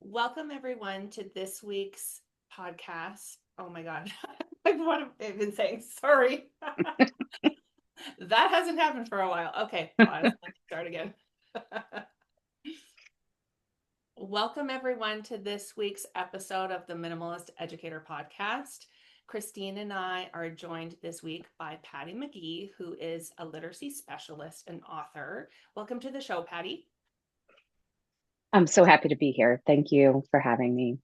Welcome everyone to this week's podcast. Oh my God. What have I been saying? Sorry. That hasn't happened for a while. Okay, pause. Let's start again. Welcome everyone to this week's episode of the Minimalist Educator Podcast. Christine and I are joined this week by Patty McGee, who is a literacy specialist and author. Welcome to the show, Patty. I'm so happy to be here. Thank you for having me.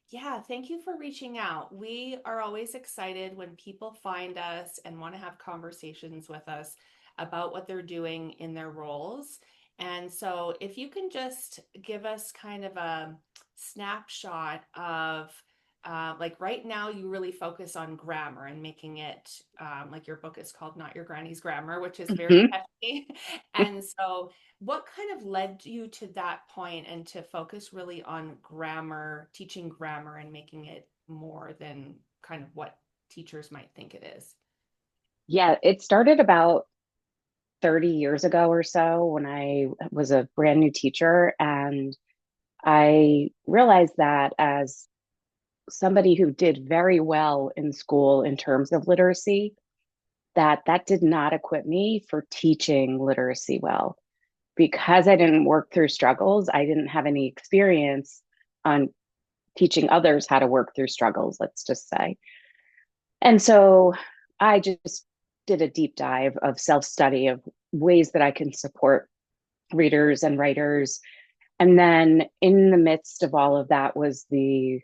Yeah, thank you for reaching out. We are always excited when people find us and want to have conversations with us about what they're doing in their roles. And so, if you can just give us kind of a snapshot of like right now, you really focus on grammar and making it like your book is called Not Your Granny's Grammar, which is very Mhm. catchy. And so, what kind of led you to that point and to focus really on grammar, teaching grammar and making it more than kind of what teachers might think it is? Yeah, it started about 30 years ago or so when I was a brand new teacher. And I realized that as somebody who did very well in school in terms of literacy, that did not equip me for teaching literacy well. Because I didn't work through struggles, I didn't have any experience on teaching others how to work through struggles, let's just say. And so I just did a deep dive of self study of ways that I can support readers and writers. And then in the midst of all of that was the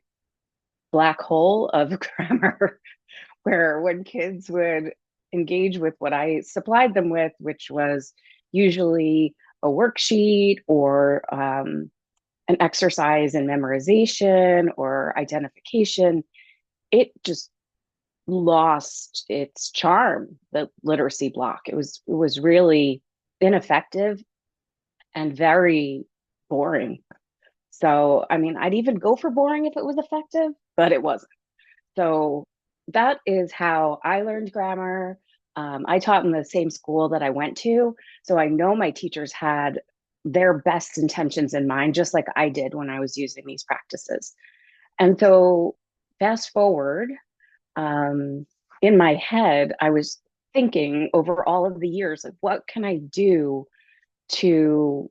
black hole of grammar, where when kids would engage with what I supplied them with, which was usually a worksheet or an exercise in memorization or identification, it just lost its charm, the literacy block. It was really ineffective and very boring. So, I mean, I'd even go for boring if it was effective, but it wasn't. So that is how I learned grammar. I taught in the same school that I went to. So I know my teachers had their best intentions in mind, just like I did when I was using these practices. And so fast forward, um, in my head, I was thinking over all of the years of what can I do to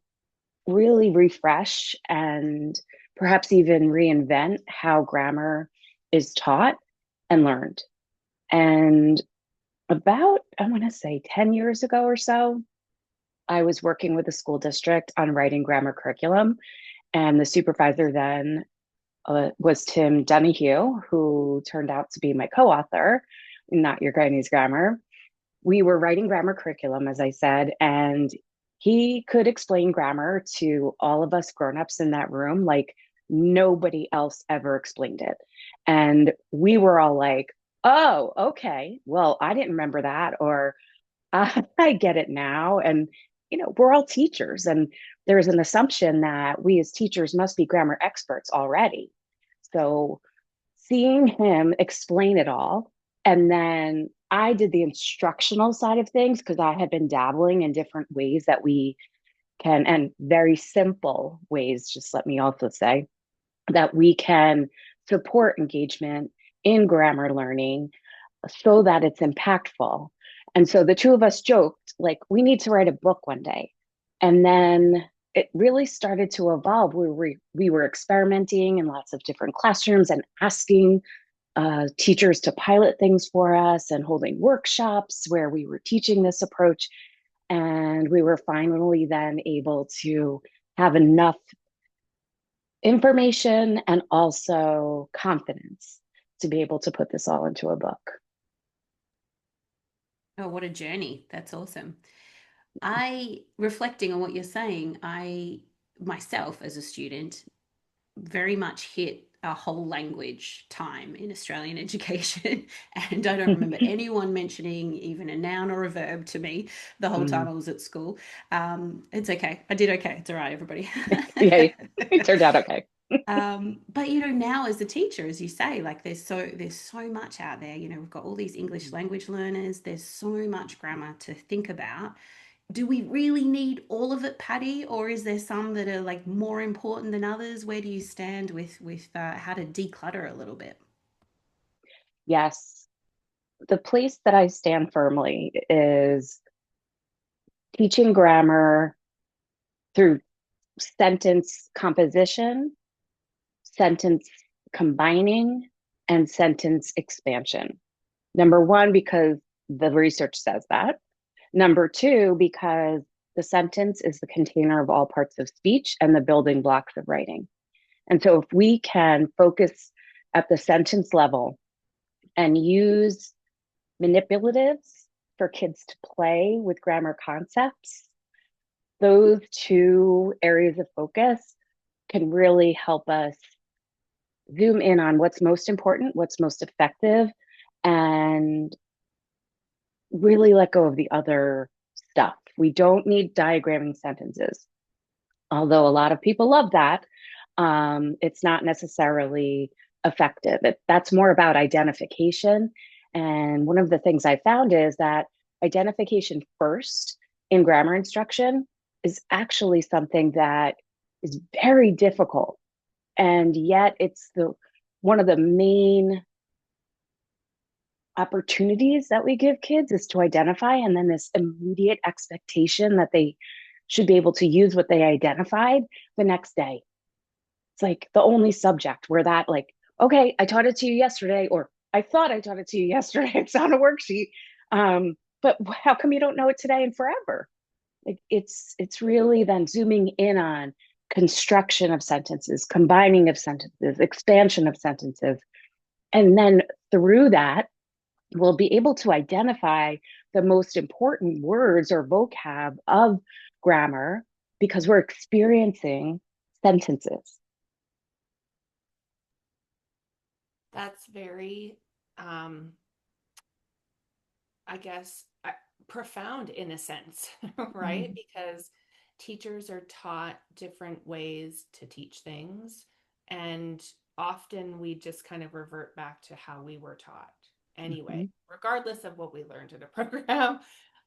really refresh and perhaps even reinvent how grammar is taught and learned. And about, I want to say 10 years ago or so, I was working with a school district on writing grammar curriculum. And the supervisor then was Tim Donahue, who turned out to be my co author, Not Your Granny's Grammar. We were writing grammar curriculum, as I said, and he could explain grammar to all of us grown-ups in that room like nobody else ever explained it. And we were all like, oh, okay, well, I didn't remember that, or I get it now. And, we're all teachers, and there's an assumption that we as teachers must be grammar experts already. So seeing him explain it all. And then I did the instructional side of things because I had been dabbling in different ways that we can, and very simple ways, just let me also say, that we can support engagement in grammar learning so that it's impactful. And so the two of us joked, like, we need to write a book one day. And then it really started to evolve. We were experimenting in lots of different classrooms and asking teachers to pilot things for us and holding workshops where we were teaching this approach. And we were finally then able to have enough information and also confidence to be able to put this all into a book. Oh, what a journey. That's awesome. Reflecting on what you're saying, I myself as a student very much hit a whole language time in Australian education. And I don't remember anyone mentioning even a noun or a verb to me the whole time Mm. I was at school. It's okay. I did okay. It's all right, everybody. Yeah, it turned out okay. But now as a teacher, as you say, like there's so much out there. We've got all these English language learners. There's so much grammar to think about. do we really need all of it, Patty, or is there some that are like more important than others? Where do you stand with how to declutter a little bit? Yes, the place that I stand firmly is teaching grammar through sentence composition, sentence combining, and sentence expansion. Number one, because the research says that. Number two, because the sentence is the container of all parts of speech and the building blocks of writing. And so if we can focus at the sentence level and use manipulatives for kids to play with grammar concepts, those two areas of focus can really help us zoom in on what's most important, what's most effective, and really let go of the other stuff. We don't need diagramming sentences, although a lot of people love that. It's not necessarily effective. That's more about identification. And one of the things I found is that identification first in grammar instruction is actually something that is very difficult. And yet it's the one of the main opportunities that we give kids is to identify, and then this immediate expectation that they should be able to use what they identified the next day. It's like the only subject where that, like, okay, I taught it to you yesterday, or I thought I taught it to you yesterday. It's on a worksheet. But how come you don't know it today and forever? Like it's really then zooming in on construction of sentences, combining of sentences, expansion of sentences. And then through that, we'll be able to identify the most important words or vocab of grammar because we're experiencing sentences. That's very, um, I guess, profound in a sense, right? Mm-hmm. Because teachers are taught different ways to teach things. And often we just kind of revert back to how we were taught anyway, Mm-hmm. regardless of what we learned in a program, Mm-hmm.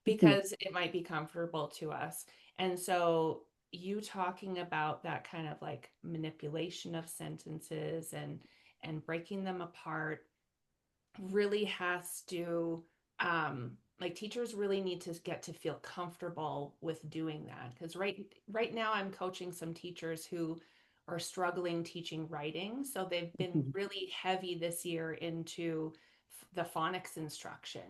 because it might be comfortable to us. And so you talking about that kind of like manipulation of sentences and breaking them apart really has to like teachers really need to get to feel comfortable with doing that because right now I'm coaching some teachers who are struggling teaching writing, so they've been Mm-hmm. really heavy this year into the phonics instruction,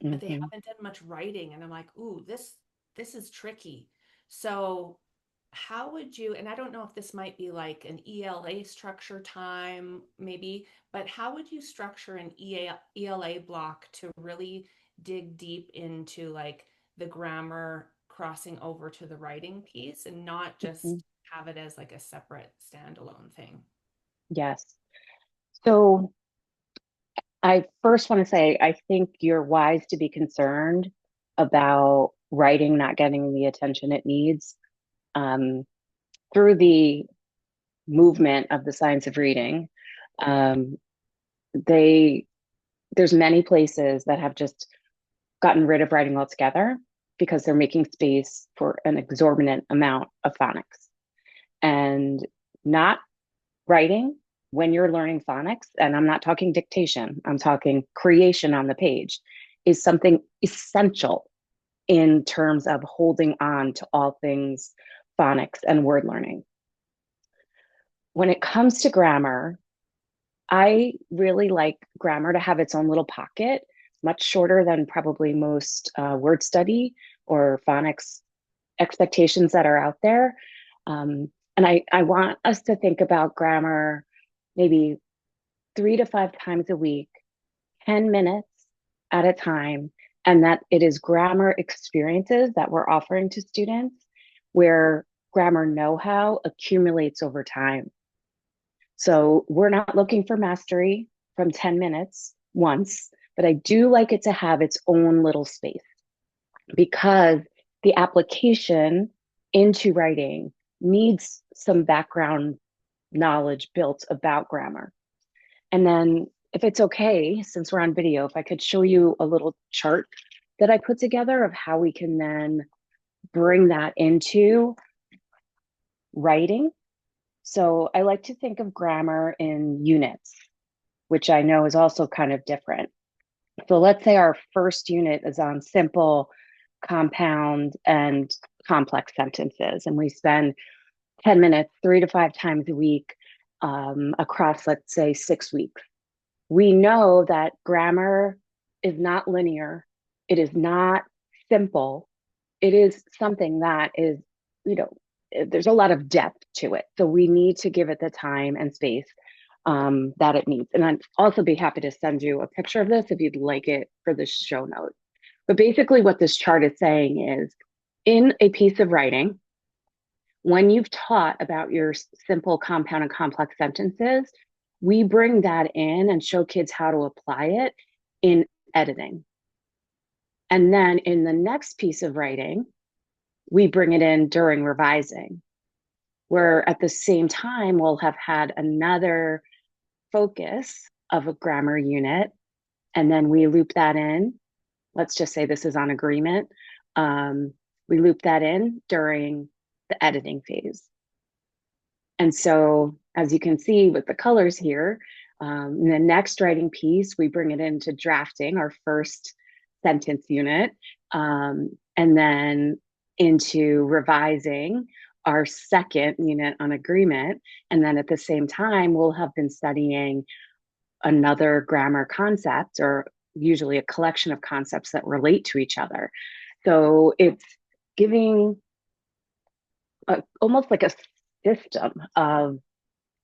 but they Mm-hmm. haven't done much writing, and I'm like, ooh, this is tricky. So how would you, and I don't know if this might be like an ELA structure time maybe, but how would you structure an ELA block to really dig deep into like the grammar crossing over to the writing piece and not Mm-hmm. just have it as like a separate standalone thing? Yes. So I first want to say I think you're wise to be concerned about writing not getting the attention it needs. Um, through the movement of the science of reading, um, they there's many places that have just gotten rid of writing altogether because they're making space for an exorbitant amount of phonics. And not writing when you're learning phonics, and I'm not talking dictation, I'm talking creation on the page, is something essential in terms of holding on to all things phonics and word learning. When it comes to grammar, I really like grammar to have its own little pocket, much shorter than probably most word study or phonics expectations that are out there. And I want us to think about grammar maybe 3 to 5 times a week, 10 minutes at a time, and that it is grammar experiences that we're offering to students where grammar know how accumulates over time. So we're not looking for mastery from 10 minutes once, but I do like it to have its own little space because the application into writing needs some background knowledge built about grammar. And then, if it's okay, since we're on video, if I could show you a little chart that I put together of how we can then bring that into writing. So I like to think of grammar in units, which I know is also kind of different. So let's say our first unit is on simple, compound, and complex sentences, and we spend 10 minutes 3 to 5 times a week across, let's say, 6 weeks. We know that grammar is not linear, it is not simple, it is something that is, you know, there's a lot of depth to it. So we need to give it the time and space that it needs. And I'd also be happy to send you a picture of this if you'd like it for the show notes. But basically, what this chart is saying is in a piece of writing, when you've taught about your simple, compound, and complex sentences, we bring that in and show kids how to apply it in editing. And then in the next piece of writing, we bring it in during revising, where at the same time, we'll have had another focus of a grammar unit, and then we loop that in. Let's just say this is on agreement. We loop that in during the editing phase. And so, as you can see with the colors here, in the next writing piece, we bring it into drafting, our first sentence unit, and then into revising, our second unit on agreement. And then at the same time, we'll have been studying another grammar concept, or usually a collection of concepts that relate to each other. So it's giving almost like a system of,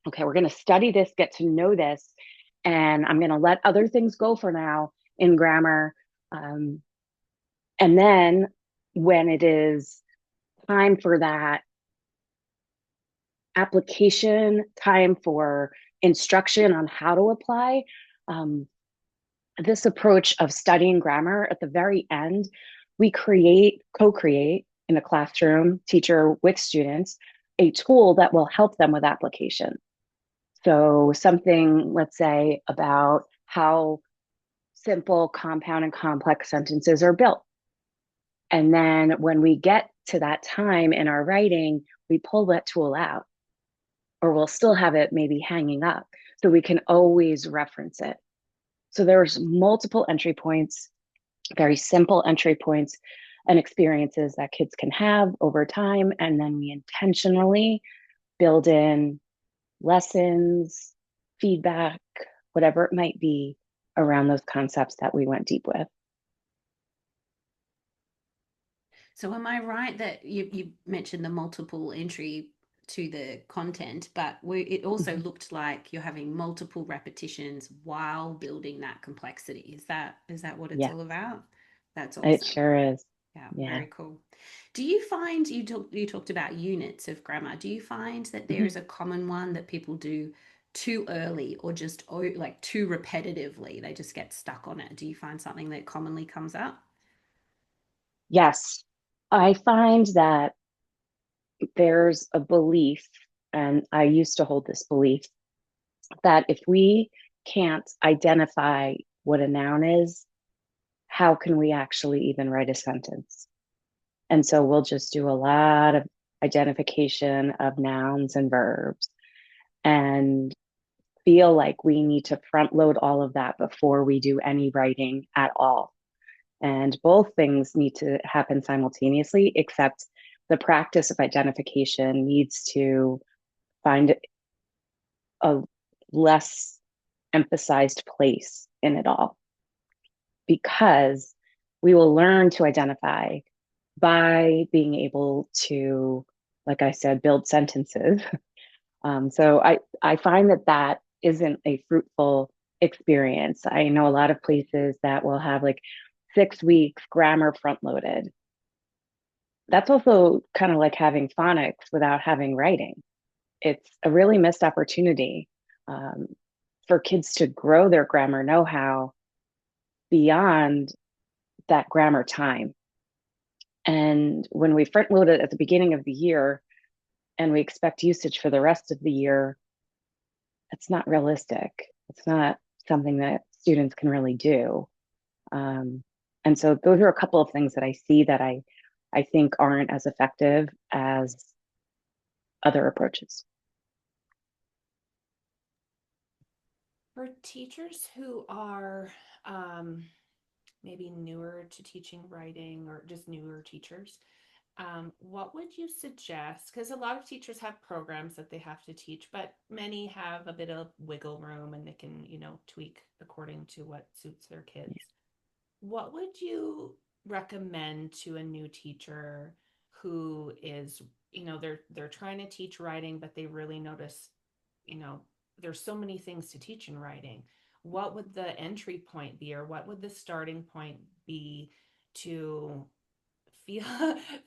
okay, we're going to study this, get to know this, and I'm going to let other things go for now in grammar. And then when it is time for that application, time for instruction on how to apply, this approach of studying grammar at the very end, we co-create in a classroom, teacher with students, a tool that will help them with application. So something, let's say, about how simple, compound, and complex sentences are built. And then when we get to that time in our writing, we pull that tool out, or we'll still have it maybe hanging up so we can always reference it. So there's multiple entry points, very simple entry points and experiences that kids can have over time. And then we intentionally build in lessons, feedback, whatever it might be around those concepts that we went deep with. So am I right that you mentioned the multiple entry to the content, but it also Mhm. looked like you're having multiple repetitions while building that complexity. Is that what it's Yeah, all about? That's it awesome. sure is. Yeah, Yeah. very cool. Do you find you talked about units of grammar? Do you find that there Mhm. is a common one that people do too early or just like too repetitively? They just get stuck on it. Do you find something that commonly comes up? Yes, I find that there's a belief, and I used to hold this belief, that if we can't identify what a noun is, how can we actually even write a sentence? And so we'll just do a lot of identification of nouns and verbs and feel like we need to front load all of that before we do any writing at all. And both things need to happen simultaneously, except the practice of identification needs to find a less emphasized place in it all, because we will learn to identify by being able to, like I said, build sentences. So I find that that isn't a fruitful experience. I know a lot of places that will have like 6 weeks grammar front loaded. That's also kind of like having phonics without having writing. It's a really missed opportunity um, for kids to grow their grammar know-how beyond that grammar time. And when we front load it at the beginning of the year and we expect usage for the rest of the year, it's not realistic. It's not something that students can really do. Um, and so those are a couple of things that I see that I I think aren't as effective as other approaches. For teachers who are maybe newer to teaching writing or just newer teachers, what would you suggest? Because a lot of teachers have programs that they have to teach, but many have a bit of wiggle room and they can, tweak according to what suits their kids. What would you recommend to a new teacher who is, they're trying to teach writing, but they really notice, you know, there's so many things to teach in writing. What would the entry point be, or what would the starting point be to feel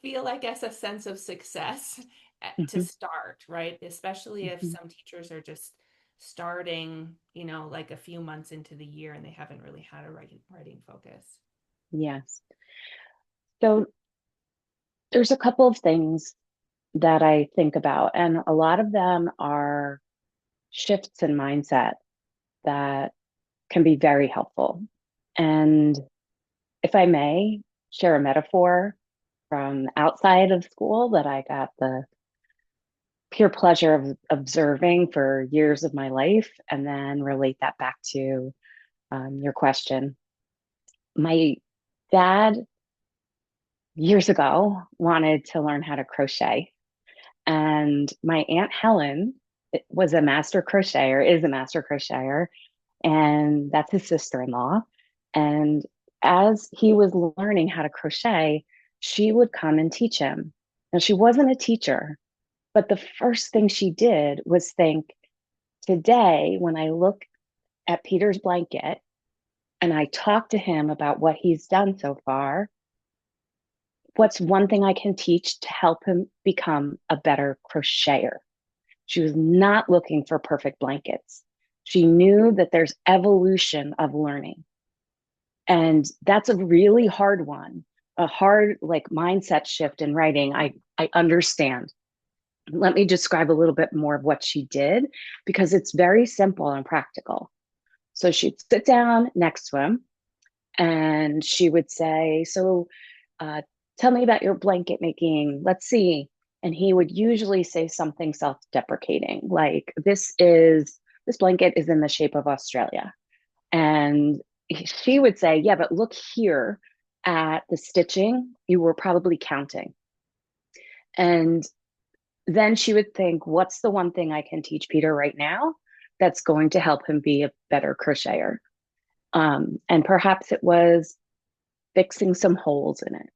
feel like as a sense of success to Mm-hmm. start, right? Especially if Mm-hmm. some teachers are just starting, like a few months into the year and they haven't really had a writing focus. Yes. So there's a couple of things that I think about, and a lot of them are shifts in mindset that can be very helpful. And if I may share a metaphor from outside of school that I got the pure pleasure of observing for years of my life, and then relate that back to your question. My dad, years ago, wanted to learn how to crochet. And my Aunt Helen was a master crocheter, is a master crocheter, and that's his sister-in-law. And as he was learning how to crochet, she would come and teach him. Now, she wasn't a teacher, but the first thing she did was think, today, when I look at Peter's blanket and I talk to him about what he's done so far, what's one thing I can teach to help him become a better crocheter? She was not looking for perfect blankets. She knew that there's evolution of learning. And that's a really hard one, a hard like mindset shift in writing. I understand. Let me describe a little bit more of what she did because it's very simple and practical. So she'd sit down next to him and she would say, so uh, tell me about your blanket making. Let's see. And he would usually say something self-deprecating, like, this blanket is in the shape of Australia. And she would say, yeah, but look here at the stitching. You were probably counting. And then she would think, what's the one thing I can teach Peter right now that's going to help him be a better crocheter? And perhaps it was fixing some holes in it.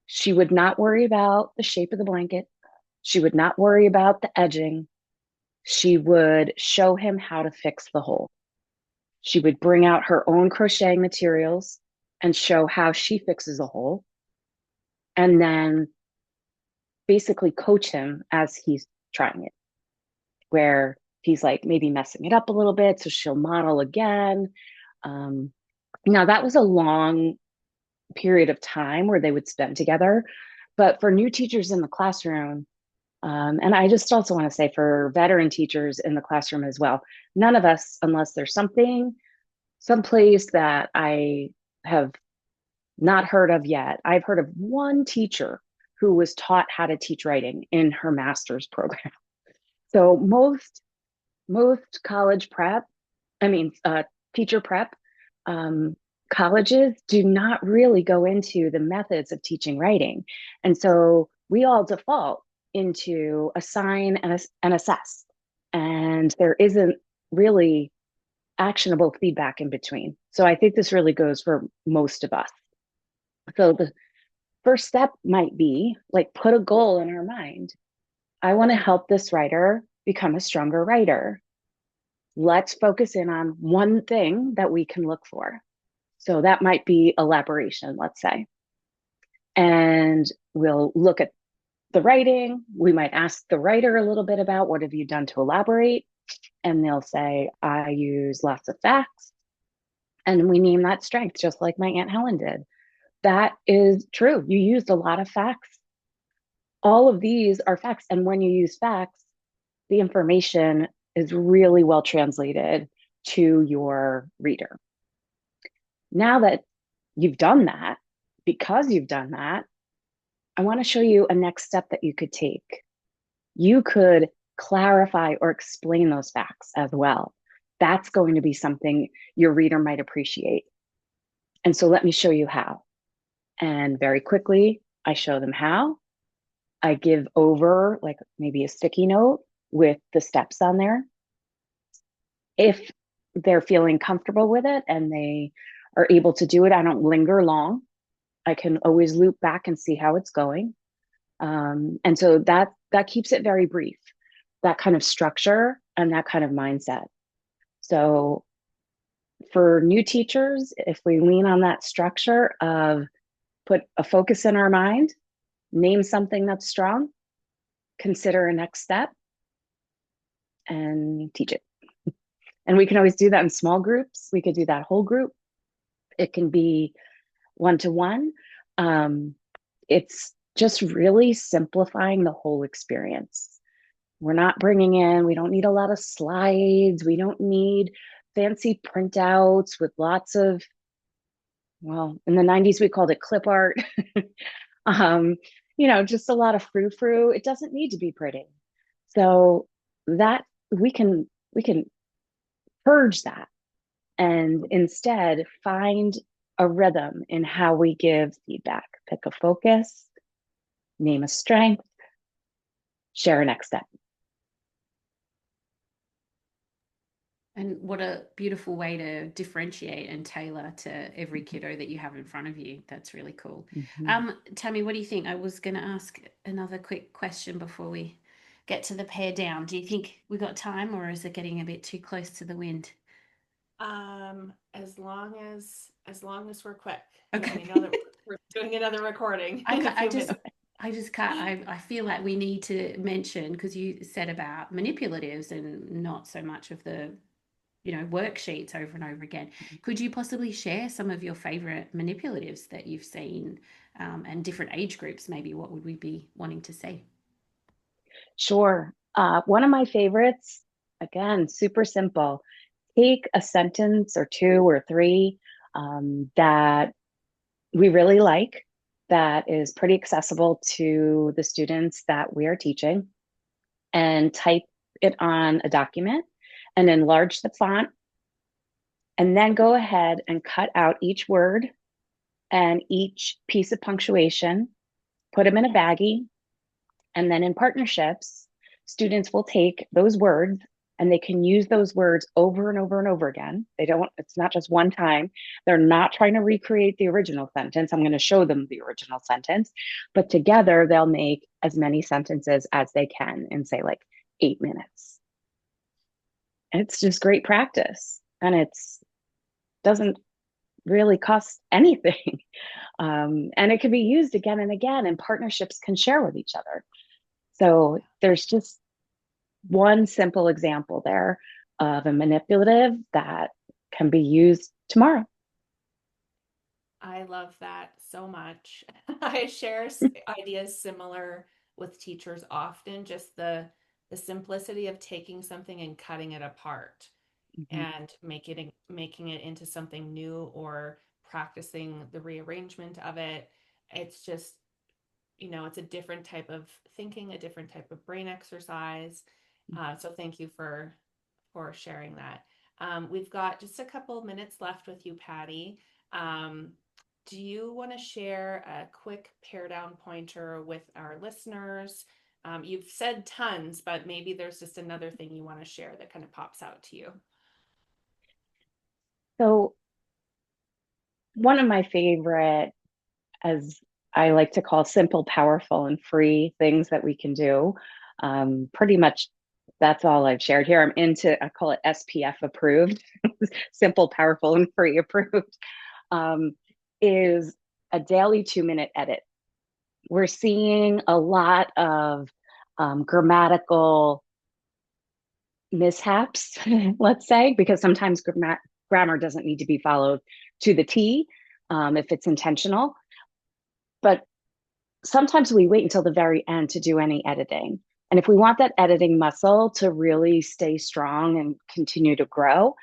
She would not worry about the shape of the blanket. She would not worry about the edging. She would show him how to fix the hole. She would bring out her own crocheting materials and show how she fixes a hole. And then basically coach him as he's trying it, where he's like maybe messing it up a little bit. So she'll model again. Um, Now, that was a long period of time where they would spend together. But for new teachers in the classroom, and I just also want to say for veteran teachers in the classroom as well, none of us, unless there's something, someplace that I have not heard of yet, I've heard of one teacher who was taught how to teach writing in her master's program. So most college prep, I mean, teacher prep, um, colleges do not really go into the methods of teaching writing. And so we all default into assign and assess. And there isn't really actionable feedback in between. So I think this really goes for most of us. So the first step might be like put a goal in our mind. I want to help this writer become a stronger writer. Let's focus in on one thing that we can look for. So that might be elaboration, let's say. And we'll look at the writing. We might ask the writer a little bit about what have you done to elaborate? And they'll say, I use lots of facts. And we name that strength, just like my Aunt Helen did. That is true. You used a lot of facts. All of these are facts. And when you use facts, the information is really well translated to your reader. Now that you've done that, because you've done that, I want to show you a next step that you could take. You could clarify or explain those facts as well. That's going to be something your reader might appreciate. And so let me show you how. And very quickly, I show them how. I give over like maybe a sticky note with the steps on there. If they're feeling comfortable with it and they are able to do it, I don't linger long. I can always loop back and see how it's going. And so that keeps it very brief, that kind of structure and that kind of mindset. So for new teachers, if we lean on that structure of put a focus in our mind, name something that's strong, consider a next step, and teach it. And we can always do that in small groups. We could do that whole group. It can be one-to-one. It's just really simplifying the whole experience. We don't need a lot of slides. We don't need fancy printouts with lots of, well, in the 90s, we called it clip art. um, just a lot of frou-frou. It doesn't need to be pretty. So that we can purge that and instead find a rhythm in how we give feedback. Pick a focus, name a strength, share a next step. And what a beautiful way to differentiate and tailor to every kiddo that you have in front of you. That's really cool. Mm-hmm. Tammy, what do you think? I was going to ask another quick question before we get to the pair down. Do you think we got time, or is it getting a bit too close to the wind? As long as we're quick. Okay. We know that we're doing another recording I, in a ca- I few just minutes. I just can't. I feel like we need to mention, because you said about manipulatives and not so much of the worksheets over and over again. Could you possibly share some of your favorite manipulatives that you've seen, and different age groups? Maybe what would we be wanting to see? Sure. One of my favorites, again, super simple. Take a sentence or two or three that we really like, that is pretty accessible to the students that we are teaching, and type it on a document and enlarge the font. And then go ahead and cut out each word and each piece of punctuation, put them in a baggie. And then in partnerships, students will take those words and they can use those words over and over and over again. It's not just one time. They're not trying to recreate the original sentence. I'm going to show them the original sentence, but together they'll make as many sentences as they can in, say, like 8 minutes. It's just great practice. And it's doesn't really cost anything. And it can be used again and again, and partnerships can share with each other. So there's just one simple example there of a manipulative that can be used tomorrow. I love that so much. I share ideas similar with teachers often, just the simplicity of taking something and cutting it apart Mhm. and making it into something new, or practicing the rearrangement of it. It's just, it's a different type of thinking, a different type of brain exercise. So thank you for sharing that. We've got just a couple of minutes left with you, Patty. Um, do you want to share a quick pair down pointer with our listeners? You've said tons, but maybe there's just another thing you want to share that kind of pops out to you. So one of my favorite, as I like to call, simple, powerful, and free things that we can do. Pretty much that's all I've shared here. I call it SPF approved, simple, powerful, and free approved, um, is a daily 2-minute edit. We're seeing a lot of grammatical mishaps, let's say, because sometimes grammar doesn't need to be followed to the T if it's intentional. But sometimes we wait until the very end to do any editing. And if we want that editing muscle to really stay strong and continue to grow,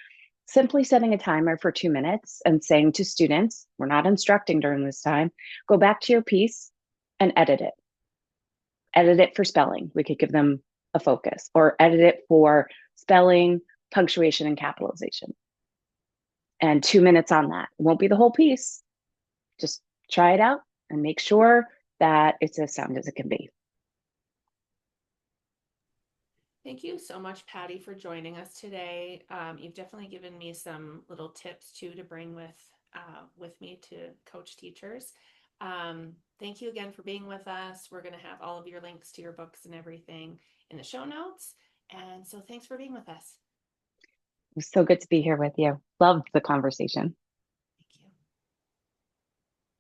simply setting a timer for 2 minutes and saying to students, we're not instructing during this time, go back to your piece and edit it. Edit it for spelling. We could give them a focus, or edit it for spelling, punctuation, and capitalization. And 2 minutes on that. It won't be the whole piece. Just try it out and make sure that it's as sound as it can be. Thank you so much, Patty, for joining us today. You've definitely given me some little tips too to bring with me to coach teachers. Thank you again for being with us. We're going to have all of your links to your books and everything in the show notes. And so thanks for being with us. It was so good to be here with you. Loved the conversation.